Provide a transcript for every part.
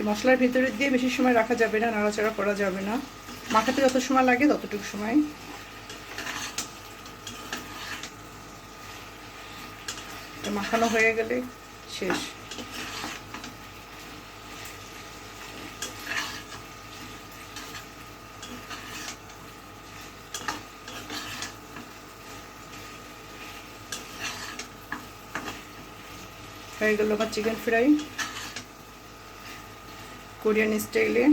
এই মশলার ভিতরে দিয়ে বেশি সময় রাখা যাবে না, নাড়াচাড়া করা যাবে না। মাখাতে যত সময় লাগে ততটুকু সময়। মাখানো হয়ে গেলে শেষ। হয়ে গেল আমার চিকেন ফ্রাই কোরিয়ান স্টাইলে।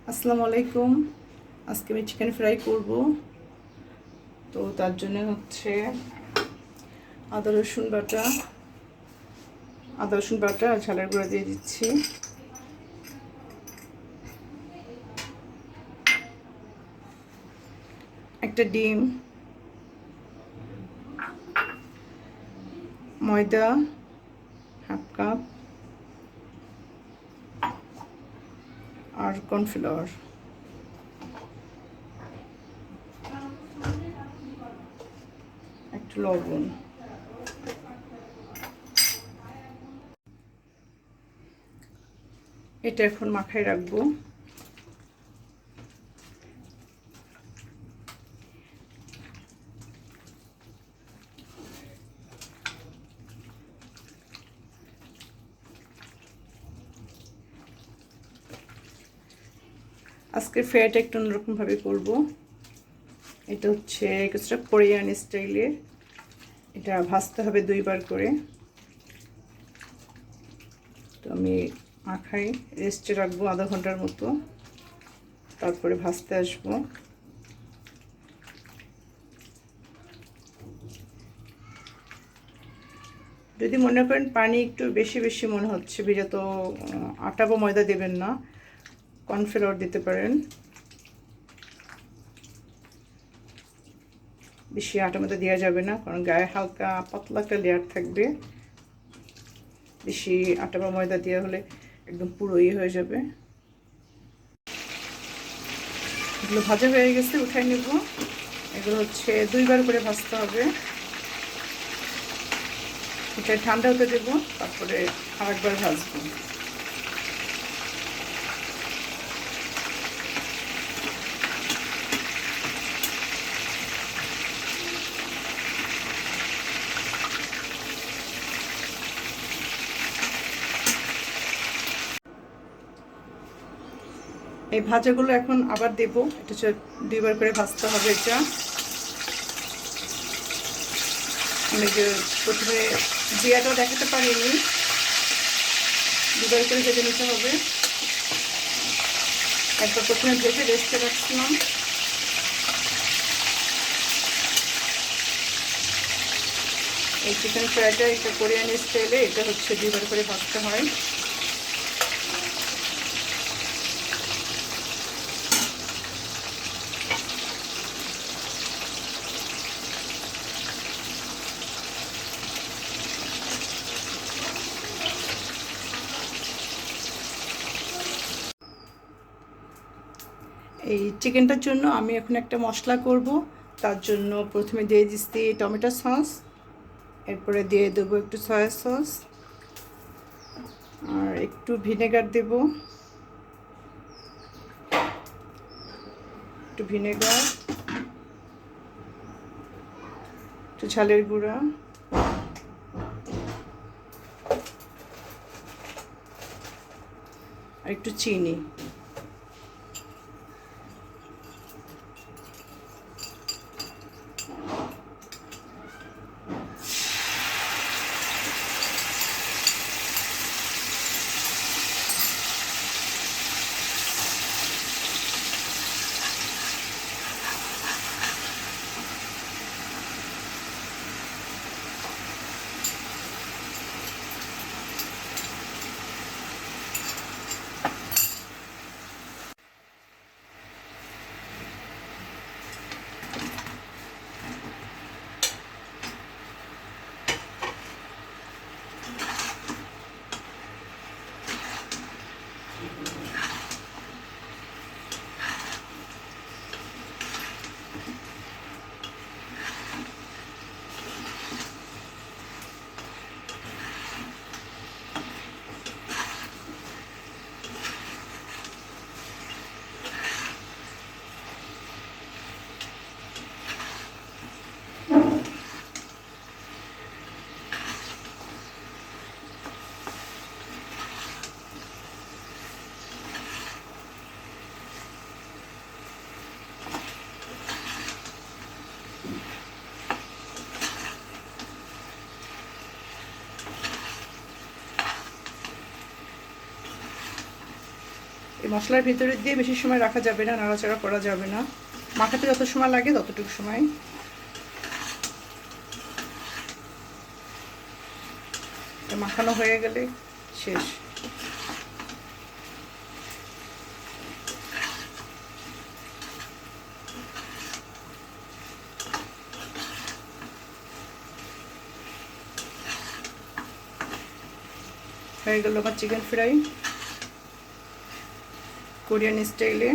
আসসালামু আলাইকুম। আজকে আমি চিকেন ফ্রাই করব। তো তার জন্য হচ্ছে আদা রসুন বাটা আর ঝালের গুঁড়া দিয়ে দিচ্ছি। একটা ডিম, ময়দা হাফ কাপ আর কর্নফ্লাওয়ার, একটু লবণ। এটা এখন মাখায় রাখবো। আজকে ফ্রাইটা একটু অন্যরকমভাবে করব। এটা হচ্ছে কিছুটা কোরিয়ান স্টাইলে। এটা ভাজতে হবে 2 বার করে। তো আমি মাখাই রেস্টে রাখবো আধা ঘন্টার মতো, তারপরে ভাজতে আসবো। যদি মনে করেন পানি একটু বেশি বেশি মনে হচ্ছে ভেজা, তো আটা বা ময়দা দেবেন না, কর্নফ্লাওয়ার দিতে পারেন। বেশি আটা ময়দা দেওয়া যাবে না, কারণ গায়ে হালকা পাতলা একটা লেয়ার থাকবে। বেশি আটা বা ময়দা দেওয়া হলে একদম পুরো হয়ে যাবে। এগুলো ভাজা হয়ে গেছে, উঠাই নেব। এগুলো হচ্ছে 2 বার করে ভাজতে হবে। এটা ঠান্ডা হতে দেবো, তারপরে আরেকবার ভাজবো। এই ভাজাগুলো এখন আবার দেবো। এটা হচ্ছে 2 বার করে ভাজতে হবে। এটা আমি যে প্রথমে জিয়াটা দেখাতে পারিনি, 2 বার করে ভেজে নিতে হবে। একবার প্রথমে ভেজে রেস্টে রাখছিলাম। এই চিকেন ফ্রাইটা এটা কোরিয়ান স্টাইলে, এটা হচ্ছে 2 বার করে ভাজতে হয়। এই চিকেনটার জন্য আমি এখন একটা মশলা করব। তার জন্য প্রথমে দিয়ে দিচ্ছি টমেটো সস, এরপরে দিয়ে দেবো একটু সয়া সস আর একটু ভিনেগার দেব, একটু ভিনেগার, একটু ঝালের গুঁড়া আর একটু চিনি। এই মশলার ভিতরে দিয়ে বেশি সময় রাখা যাবে না, নাড়াচাড়া করা যাবে না। মাখাতে যত সময় লাগে ততটুকু সময়। মাখানো হয়ে গেলে শেষ। হয়ে গেল আমার চিকেন ফ্রাই কোরিয়ান স্টাইলে।